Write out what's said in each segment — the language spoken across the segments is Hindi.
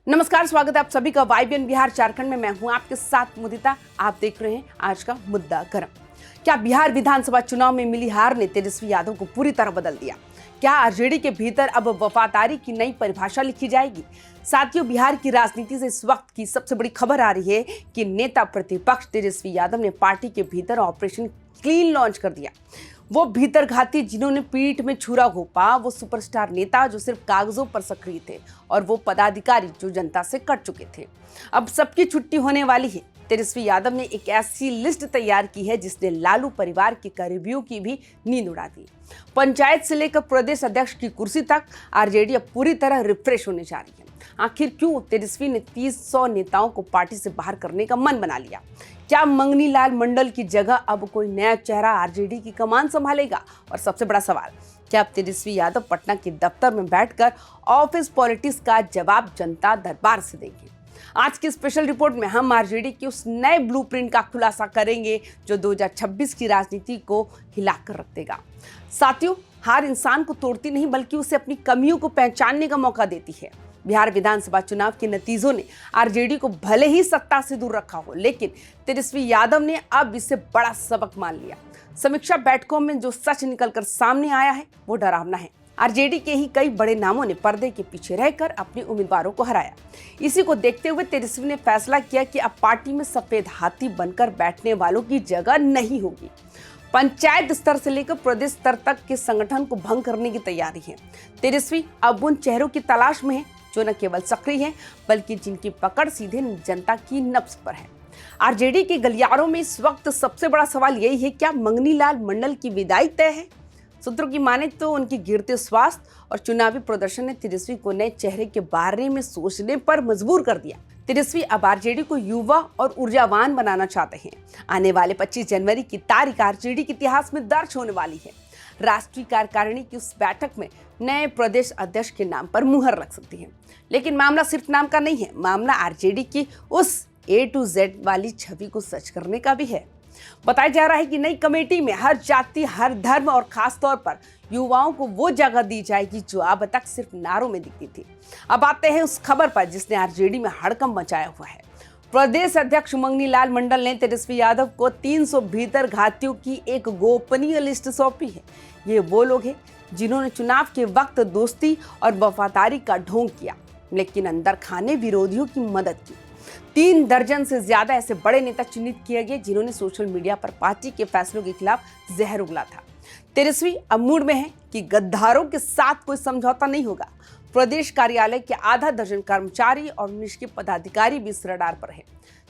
नमस्कार, स्वागत है आप सभी का वाईबीएन बिहार झारखंड में। मैं हूं आपके साथ मुदिता। आप देख रहे हैं आज का मुद्दा गर्म। क्या बिहार विधानसभा चुनाव में मिली हार ने तेजस्वी यादव को पूरी तरह बदल दिया? क्या आरजेडी के भीतर अब वफादारी की नई परिभाषा लिखी जाएगी? साथियों, बिहार की राजनीति से इस वक्त की सबसे बड़ी खबर आ रही है कि नेता प्रतिपक्ष तेजस्वी यादव ने पार्टी के भीतर ऑपरेशन क्लीन लॉन्च कर दिया। वो भीतरघाती जिन्होंने पीठ में छुरा घोंपा, वो सुपरस्टार नेता जो सिर्फ कागजों पर सक्रिय थे, और वो पदाधिकारी जो जनता से कट चुके थे। अब सबकी छुट्टी होने वाली है। तेजस्वी यादव ने एक ऐसी लिस्ट तैयार की है जिसने लालू परिवार के करीबियों की भी नींद उड़ा दी। पंचायत से लेकर प्रदेश अध्यक्ष की कुर्सी तक आरजेडी अब पूरी तरह रिफ्रेश होने जा रही है। आखिर क्यों तेजस्वी ने 300 नेताओं को पार्टी से बाहर करने का मन बना लिया? क्या मंगनी लाल मंडल की जगह अब कोई नया चेहरा आरजेडी की कमान संभालेगा? और सबसे बड़ा सवाल, क्या अब तेजस्वी यादव पटना के दफ्तर में बैठकर ऑफिस पॉलिटिक्स का जवाब जनता दरबार से देंगे? आज की स्पेशल रिपोर्ट में हम आरजेडी के उस नए ब्लूप्रिंट का खुलासा करेंगे जो 2026 की राजनीति को हिलाकर रख देगा। साथियों, हार इंसान को तोड़ती नहीं बल्कि उसे अपनी कमियों को पहचानने का मौका देती है। बिहार विधानसभा चुनाव के नतीजों ने आरजेडी को भले ही सत्ता से दूर रखा हो, लेकिन तेजस्वी यादव ने अब इससे बड़ा सबक मान लिया। समीक्षा बैठकों में जो सच निकलकर सामने आया है वो डरावना है। आरजेडी के ही कई बड़े नामों ने पर्दे के पीछे रहकर अपने उम्मीदवारों को हराया। इसी को देखते हुए तेजस्वी ने फैसला किया कि अब पार्टी में सफेद हाथी बनकर बैठने वालों की जगह नहीं होगी। पंचायत स्तर से लेकर प्रदेश स्तर तक के संगठन को भंग करने की तैयारी है। तेजस्वी अब उन चेहरों की तलाश में है जो न केवल सक्रिय हैं बल्कि जिनकी पकड़ सीधे जनता की नब्ज पर है। आरजेडी के गलियारों में इस वक्त सबसे बड़ा सवाल यही है, क्या मंगनी लाल मंडल की विदाई तय है? सूत्रों की माने तो उनकी गिरते स्वास्थ्य और चुनावी प्रदर्शन ने तेजस्वी को नए चेहरे के बारे में सोचने पर मजबूर कर दिया। तेजस्वी अब आरजेडी को युवा और ऊर्जावान बनाना चाहते हैं। आने वाले 25 जनवरी की तारीख आरजेडी के इतिहास में दर्ज होने वाली है। राष्ट्रीय कार्यकारिणी की उस बैठक में नए प्रदेश अध्यक्ष के नाम पर मुहर लग सकती है। लेकिन मामला सिर्फ नाम का नहीं है, मामला आरजेडी की उस A to Z वाली छवि को सच करने का भी है। बताया जा रहा है कि नई कमेटी में हर जाति, हर धर्म और खास तौर पर युवाओं को वो जगह दी जाएगी जो अब तक सिर्फ नारों में दिखती थी। अब आते हैं उस खबर पर जिसने आरजेडी में हड़कंप मचाया हुआ है। प्रदेश अध्यक्ष मंगनी लाल मंडल ने तेजस्वी यादव को 300 भीतर घातियों की एक गोपनीय लिस्ट सौंपी है। ये वो लोग हैं जिन्होंने चुनाव के वक्त दोस्ती और वफादारी का ढोंग किया, लेकिन अंदर खाने विरोधियों की मदद की। 3 दर्जन से ज्यादा ऐसे बड़े नेता चिन्हित किए गए जिन्होंने सोशल मीडिया पर पार्टी के फैसलों के खिलाफ जहर उगला था। तेजस्वी अब मूड में है कि गद्दारों के साथ कोई समझौता नहीं होगा। प्रदेश कार्यालय के आधा दर्जन कर्मचारी और निष्क्रिय पदाधिकारी भी इस रडार पर है।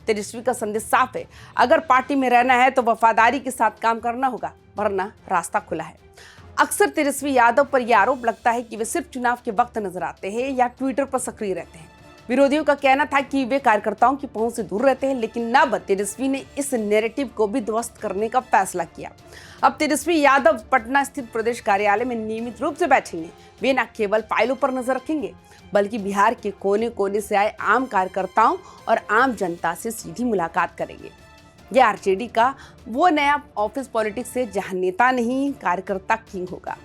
तेजस्वी का संदेश साफ है, अगर पार्टी में रहना है तो वफादारी के साथ काम करना होगा, वरना रास्ता खुला है। अक्सर तेजस्वी यादव पर यह आरोप लगता है कि वे सिर्फ चुनाव के वक्त नजर आते हैं या ट्विटर पर सक्रिय रहते हैं। विरोधियों का कहना था कि वे कार्यकर्ताओं की पहुंच से दूर रहते हैं, लेकिन अब तेजस्वी ने इस नैरेटिव को भी ध्वस्त करने का फैसला किया। अब तेजस्वी यादव पटना स्थित प्रदेश कार्यालय में नियमित रूप से बैठेंगे। वे न केवल फाइलों पर नजर रखेंगे बल्कि बिहार के कोने कोने से आए आम कार्यकर्ताओं और आम जनता से सीधी मुलाकात करेंगे। यह आरजेडी का वो नया ऑफिस पॉलिटिक्स है जहां नेता नहीं, कार्यकर्ता किंग होगा।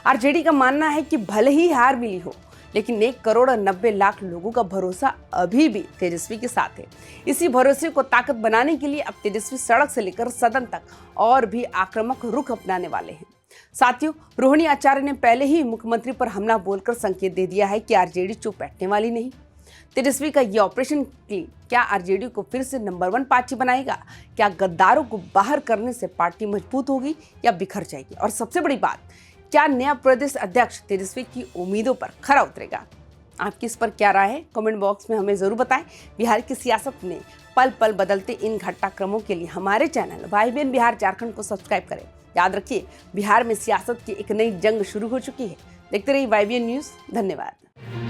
आरजेडी का मानना है कि भले ही हार मिली हो, लेकिन 1 करोड़ 90 लाख लोगों का भरोसा अभी भी तेजस्वी के साथ है। इसी भरोसे को ताकत बनाने के लिए अब तेजस्वी सड़क से लेकर सदन तक और भी आक्रामक रुख अपनाने वाले हैं। साथियों, रोहिणी आचार्य ने पहले ही मुख्यमंत्री पर हमला बोलकर संकेत दे दिया है कि आरजेडी चुप बैठने वाली नहीं। तेजस्वी का ये ऑपरेशन क्या आरजेडी को फिर से नंबर 1 पार्टी बनाएगा? क्या गद्दारों को बाहर करने से पार्टी मजबूत होगी या बिखर जाएगी? और सबसे बड़ी बात, क्या नया प्रदेश अध्यक्ष तेजस्वी की उम्मीदों पर खरा उतरेगा? आपकी इस पर क्या राय है? कमेंट बॉक्स में हमें जरूर बताएं। बिहार की सियासत में पल पल बदलते इन घटनाक्रमों के लिए हमारे चैनल वाईबीएन बिहार झारखंड को सब्सक्राइब करें। याद रखिए, बिहार में सियासत की एक नई जंग शुरू हो चुकी है। देखते रहिए वाईबीएन न्यूज़। धन्यवाद।